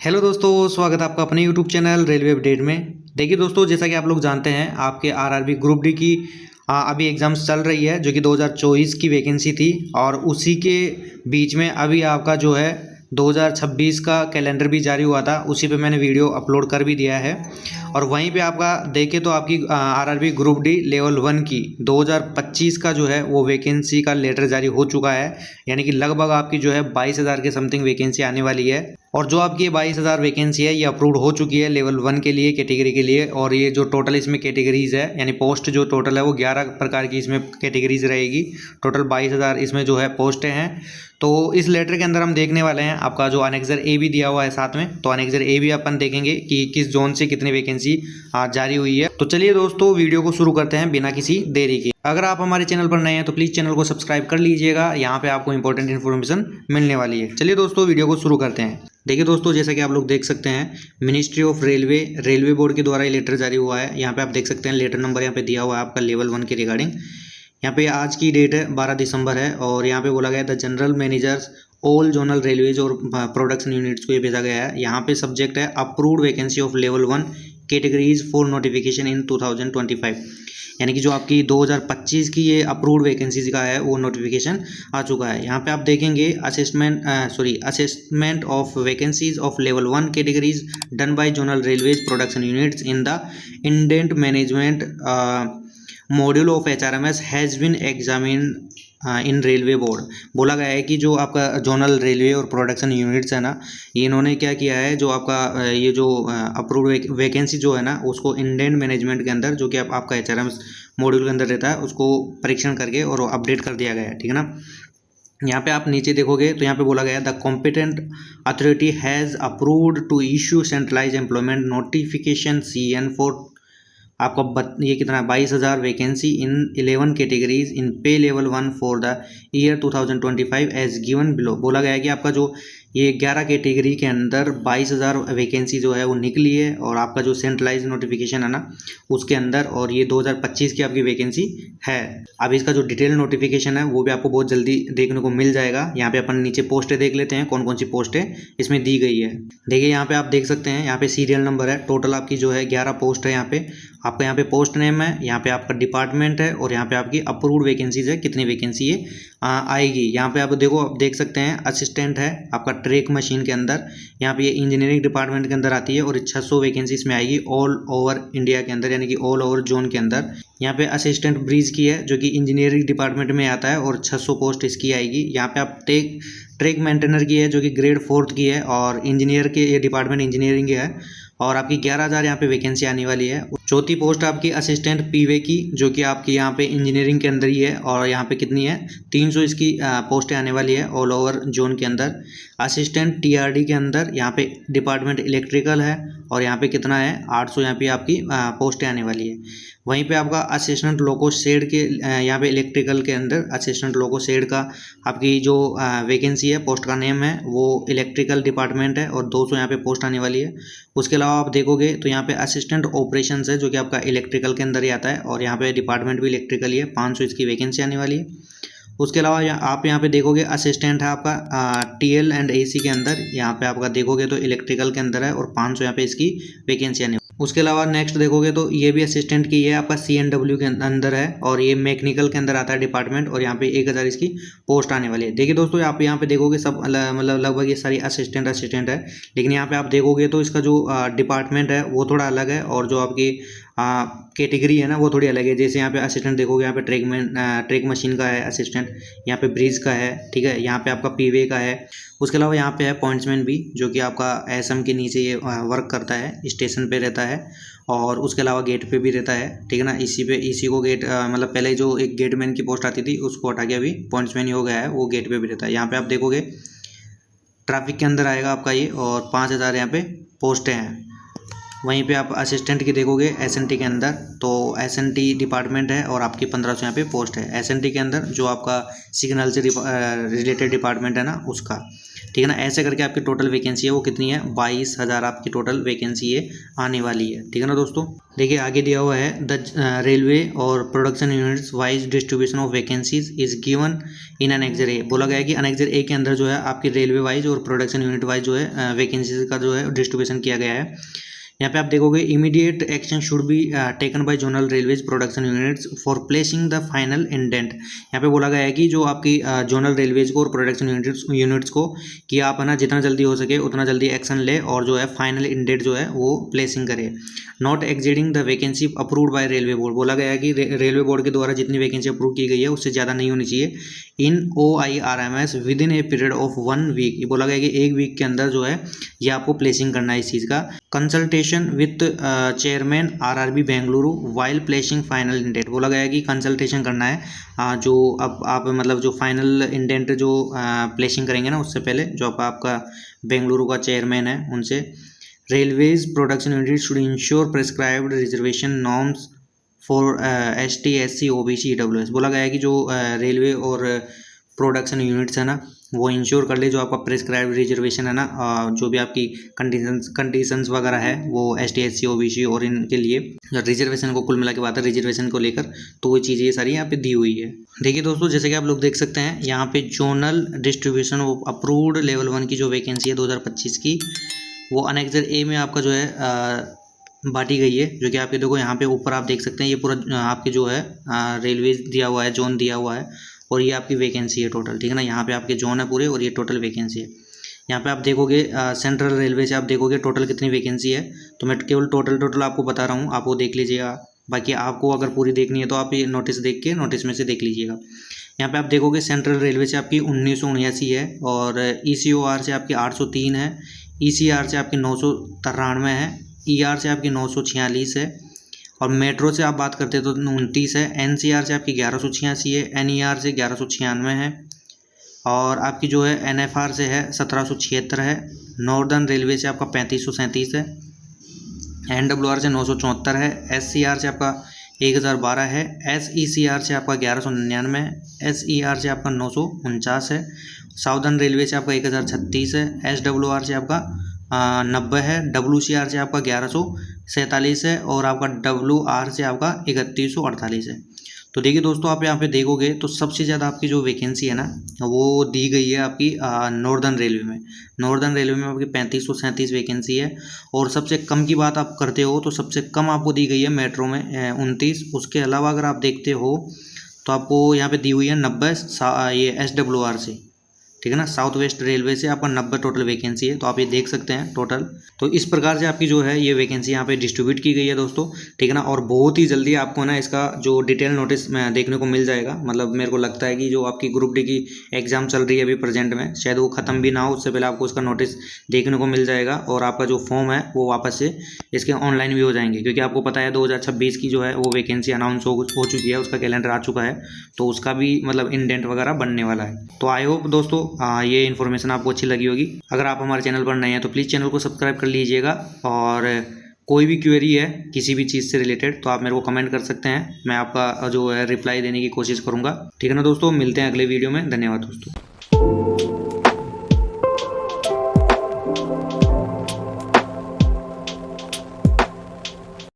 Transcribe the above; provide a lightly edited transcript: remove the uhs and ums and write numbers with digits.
Hello दोस्तों, स्वागत है आपका अपने यूट्यूब चैनल रेलवे अपडेट में। देखिए दोस्तों, जैसा कि आप लोग जानते हैं, आपके आरआरबी ग्रुप डी की अभी एग्ज़ाम्स चल रही है, जो कि 2024 की वैकेंसी थी। और उसी के बीच में अभी आपका जो है 2026 का कैलेंडर भी जारी हुआ था। उसी पे मैंने वीडियो अपलोड कर भी दिया है। और वहीं पे आपका देखें तो आपकी आरआरबी ग्रुप डी लेवल 1 की 2025 का जो है वो वैकेंसी का लेटर जारी हो चुका है। यानी कि लगभग आपकी जो है 22,000 के समथिंग वैकेंसी आने वाली है। और जो आपकी 22,000 वैकेंसी है ये अप्रूव्ड हो चुकी है लेवल 1 के लिए, कैटेगरी के लिए। और ये जो टोटल इसमें कैटेगरीज है, यानी पोस्ट जो टोटल है वो 11 प्रकार की इसमें कैटेगरीज रहेगी। टोटल 22,000 इसमें जो है पोस्टें हैं। तो इस लेटर के अंदर हम देखने वाले हैं आपका जो अनेक्जर ए भी दिया हुआ है साथ में। तो अनेक्जर ए भी अपन देखेंगे कि किस जोन से कितनी वैकेंसी जारी हुई है। तो चलिए दोस्तों, वीडियो को शुरू करते हैं बिना किसी देरी के। अगर आप हमारे चैनल पर नए हैं तो प्लीज़ चैनल को सब्सक्राइब कर लीजिएगा। यहाँ पे आपको इंपॉर्टेंट इन्फॉर्मेशन मिलने वाली है। चलिए दोस्तों, वीडियो को शुरू करते हैं। देखिए दोस्तों, जैसा कि आप लोग देख सकते हैं, मिनिस्ट्री ऑफ रेलवे बोर्ड के द्वारा ये लेटर जारी हुआ है। यहाँ पे आप देख सकते हैं लेटर नंबर यहाँ पे दिया हुआ है आपका लेवल 1 के रिगार्डिंग। यहाँ पे आज की डेट है 12 दिसंबर है। और यहाँ पे बोला गया the general managers all zonal railways और प्रोडक्शन यूनिट्स को ये भेजा गया है। यहाँ पे सब्जेक्ट है approved vacancy of level 1 categories for notification इन 2025। यानी कि जो आपकी 2025 की ये अप्रूव्ड वैकेंसीज का है वो नोटिफिकेशन आ चुका है। यहाँ पे आप देखेंगे assessment of vacancies of level 1 categories done by zonal railways production units in the indent management module of HRMS has been examine in railway board. बोला गया है कि जो आपका जोनल रेलवे और प्रोडक्शन यूनिट्स है ना, ये इन्होंने क्या किया है, जो आपका ये जो अप्रूव्ड वैकेंसी जो है ना, उसको इंडेंट मैनेजमेंट के अंदर, जो कि आपका एचआरएमएस मॉड्यूल के अंदर रहता है, उसको परीक्षण करके और अपडेट कर दिया गया है। ठीक है ना। यहाँ पे आप नीचे देखोगे तो यहाँ पे बोला गया the competent authority has approved to issue centralise employment notification CN for आपका ये कितना 22,000 vacancy in 11 categories in pay level 1 for the year 2025 as given below. बोला गया है कि आपका जो ये 11 कैटेगरी के अंदर 22,000 वैकेंसी जो है वो निकली है। और आपका जो सेंट्रलाइज नोटिफिकेशन है ना उसके अंदर, और ये 2025 की आपकी वैकेंसी है। अब इसका जो डिटेल नोटिफिकेशन है वो भी आपको बहुत जल्दी देखने को मिल जाएगा। यहाँ पे अपन नीचे पोस्टें देख लेते हैं, कौन कौन सी पोस्टें इसमें दी गई है। देखिए यहाँ पे आप देख सकते हैं, यहाँ पे सीरियल नंबर है। टोटल आपकी जो है 11 पोस्ट है। यहाँ पे आपका यहाँ पे पोस्ट नेम है, यहाँ पे आपका डिपार्टमेंट है, और यहाँ पे आपकी अप्रूव्ड वैकेंसीज है, कितनी वैकेंसी ये आएगी। यहाँ पे आप देखो, आप देख सकते हैं असिस्टेंट है आपका ट्रैक मशीन के अंदर। यहाँ पे ये इंजीनियरिंग डिपार्टमेंट के अंदर आती है और 600 वैकेंसी इसमें आएगी ऑल ओवर इंडिया के अंदर, यानी कि ऑल ओवर जोन के अंदर। यहाँ पे असिस्टेंट ब्रिज की है, जो कि इंजीनियरिंग डिपार्टमेंट में आता है, और 600 पोस्ट इसकी आएगी। यहाँ पे आप ट्रैक मेंटेनर की है, जो कि ग्रेड 4 की है, और इंजीनियर के ये डिपार्टमेंट इंजीनियरिंग है, और आपकी 11,000 यहाँ पे वैकेंसी आने वाली है। चौथी पोस्ट आपकी असिस्टेंट पीवे की, जो कि आपकी यहाँ पे इंजीनियरिंग के अंदर ही है, और यहाँ पे कितनी है 300 इसकी पोस्टें आने वाली है ऑल ओवर जोन के अंदर। असिस्टेंट टीआरडी के अंदर यहाँ पे डिपार्टमेंट इलेक्ट्रिकल है, और यहाँ पे कितना है 800 यहाँ पे आपकी पोस्टें आने वाली है। वहीं पे आपका असिस्टेंट लोको शेड के यहाँ पे इलेक्ट्रिकल के अंदर असिस्टेंट लोको शेड का आपकी जो वैकेंसी है, पोस्ट का नेम है वो इलेक्ट्रिकल डिपार्टमेंट है, और 200 यहाँ पे पोस्ट आने वाली है। उसके अलावा आप देखोगे तो यहाँ पे असिस्टेंट ऑपरेशंस है, जो कि आपका इलेक्ट्रिकल के अंदर ही आता है, और यहाँ पे डिपार्टमेंट भी इलेक्ट्रिकल ही है, 500 इसकी वैकेंसी आने वाली है। उसके अलावा आप यहाँ पे देखोगे असिस्टेंट है आपका TL एंड AC के अंदर, यहाँ पे आपका देखोगे तो इलेक्ट्रिकल के अंदर है, और 500 यहाँ पे इसकी वैकेंसी आने। उसके अलावा नेक्स्ट देखोगे तो ये भी असिस्टेंट की है, आपका CNW के अंदर है, और ये मैकेनिकल के अंदर आता है डिपार्टमेंट, और यहाँ पे 1,000 इसकी पोस्ट आने वाली है। देखिए दोस्तों, आप यहाँ पे देखोगे सब मतलब लगभग ये सारी असिस्टेंट है। लेकिन यहाँ पे आप देखोगे तो इसका जो डिपार्टमेंट है वो थोड़ा अलग है, और जो आपकी कैटेगरी है ना वो थोड़ी अलग है। जैसे यहाँ पे असिस्टेंट देखोगे, यहाँ पे ट्रैक मशीन का है असिस्टेंट, यहाँ पे ब्रिज का है, ठीक है, यहाँ पे आपका पीवे का है। उसके अलावा यहाँ पे है पॉइंट्समैन भी, जो कि आपका SM के नीचे ये वर्क करता है, स्टेशन पे रहता है, और उसके अलावा गेट पे भी रहता है। ठीक है ना। इसी को गेट मतलब पहले जो एक गेटमैन की पोस्ट आती थी उसको हटा के अभी पॉइंट्समैन ही हो गया है, वो गेट पे भी रहता है। यहाँ पे आप देखोगे ट्रैफिक के अंदर आएगा आपका ये, और 5,000 यहाँ पे पोस्टें हैं। वहीं पे आप असिस्टेंट की देखोगे SNT के अंदर, तो SNT डिपार्टमेंट है, और आपकी 1,500 यहाँ पे पोस्ट है SNT के अंदर, जो आपका सिग्नल से रिलेटेड डिपार्टमेंट है ना उसका। ठीक है ना। ऐसे करके आपकी टोटल वैकेंसी है वो कितनी है, 22,000 आपकी टोटल वैकेंसी ये आने वाली है। ठीक है ना दोस्तों। देखिए आगे दिया हुआ है द रेलवे और production units wise distribution of vacancies is given in annexure A. बोला गया है कि अनेक्जर ए के अंदर जो है आपकी रेलवे वाइज और प्रोडक्शन यूनिट वाइज जो है वैकेंसीज का जो है डिस्ट्रीब्यूशन किया गया है। यहाँ पे आप देखोगे immediate action should be taken by zonal railways production units for placing the final indent. यहाँ पे बोला गया है कि जो आपकी जोनल रेलवेज को और प्रोडक्शन यूनिट्स को कि आप है ना जितना जल्दी हो सके उतना जल्दी एक्शन ले और जो है फाइनल इंडेंट जो है वो प्लेसिंग करे। Not exceeding the vacancy approved by railway board. बोला गया है कि रेलवे बोर्ड के द्वारा जितनी वैकेंसी अप्रूव की गई है उससे ज़्यादा नहीं होनी चाहिए। In OIRMS within a period of 1 week. ये बोला गया है कि 1 वीक के अंदर जो है ये आपको प्लेसिंग करना है इस चीज़ का। Consultation with chairman RRB Bengaluru while placing final indent. बोला गया है कि कंसल्टेशन करना है जो अब आप मतलब जो फाइनल इंडेंट जो प्लेसिंग करेंगे ना उससे पहले जो आपका बेंगलुरु का चेयरमैन है उनसे। Railways production unit should ensure prescribed reservation norms for ST SC OBC EWS। बोला गया है कि जो रेलवे और प्रोडक्शन यूनिट्स है ना वो इंश्योर कर ले जो आपका प्रिस्क्राइब्ड रिजर्वेशन है ना जो भी आपकी कंडीशंस वगैरह है वो ST SC OBC और इनके लिए रिजर्वेशन को कुल मिला के बात है रिजर्वेशन को लेकर, तो वो चीज़ें ये सारी यहाँ पे दी हुई है। देखिए दोस्तों जैसे कि आप लोग देख सकते हैं यहाँ पे zonal distribution of approved level 1 की जो वैकेंसी है 2025 की वो अनेक्जर ए में आपका जो है बांटी गई है। जो कि आपके देखो यहाँ पे ऊपर आप देख सकते हैं ये पूरा आपके जो है रेलवे दिया हुआ है, जोन दिया हुआ है और ये आपकी वैकेंसी है टोटल। ठीक है ना। यहाँ पे आपके जोन है पूरे और ये टोटल वैकेंसी है। यहाँ पे आप देखोगे सेंट्रल रेलवे से आप देखोगे टोटल कितनी वैकेंसी है, तो मैं केवल टोटल आपको बता रहा हूँ, आप वो देख लीजिएगा। बाकी आपको अगर पूरी देखनी है तो आप ये नोटिस देख के नोटिस में से देख लीजिएगा। यहाँ पे आप देखोगे सेंट्रल रेलवे से आपकी 1979 है और ECOR से आपकी 803 है, ECR से आपकी 993 है, ER से आपकी 946 है और मेट्रो से आप बात करते हैं तो 29 है, NCR से आपकी 1186 है, NER से 1196 है और आपकी जो है NFR से है 1776 है, नॉर्दर्न रेलवे से आपका 3537 है, NWR से 974 है, SCR से आपका 1012 है, SECR से आपका 1199 है, SER से आपका 949 है, साउदर्न रेलवे से आपका 1036 है, SWR से आपका 90 है, WCR से आपका 1147 है और आपका WR से आपका 3148 है। तो देखिए दोस्तों आप यहाँ पे देखोगे तो सबसे ज़्यादा आपकी जो वैकेंसी है ना वो दी गई है आपकी नॉर्दर्न रेलवे में। नॉर्दर्न रेलवे में आपकी 3537 वैकेंसी है और सबसे कम की बात आप करते हो तो सबसे कम आपको दी गई है मेट्रो में 29। उसके अलावा अगर आप देखते हो तो आपको यहाँ पे दी हुई है 90 ये SWR से। ठीक है ना। साउथ वेस्ट रेलवे से आपका 90 टोटल वैकेंसी है, तो आप ये देख सकते हैं टोटल। तो इस प्रकार से आपकी जो है ये वैकेंसी यहाँ पे डिस्ट्रीब्यूट की गई है दोस्तों। ठीक है ना। और बहुत ही जल्दी आपको ना इसका जो डिटेल नोटिस में देखने को मिल जाएगा। मतलब मेरे को लगता है कि जो आपकी ग्रुप डी की एग्जाम चल रही है अभी प्रेजेंट में, शायद वो ख़त्म भी ना हो उससे पहले आपको उसका नोटिस देखने को मिल जाएगा और आपका जो फॉर्म है वो वापस से इसके ऑनलाइन भी हो जाएंगे। क्योंकि आपको पता है 2026 की जो है वो वैकेंसी अनाउंस हो चुकी है, उसका कैलेंडर आ चुका है, तो उसका भी मतलब इंडेंट वगैरह बनने वाला है। तो आई होप दोस्तों ये इन्फॉर्मेशन आपको अच्छी लगी होगी। अगर आप हमारे चैनल पर नए हैं तो प्लीज़ चैनल को सब्सक्राइब कर लीजिएगा और कोई भी क्वेरी है किसी भी चीज़ से रिलेटेड तो आप मेरे को कमेंट कर सकते हैं, मैं आपका जो है रिप्लाई देने की कोशिश करूँगा। ठीक है ना दोस्तों, मिलते हैं अगले वीडियो में। धन्यवाद दोस्तों।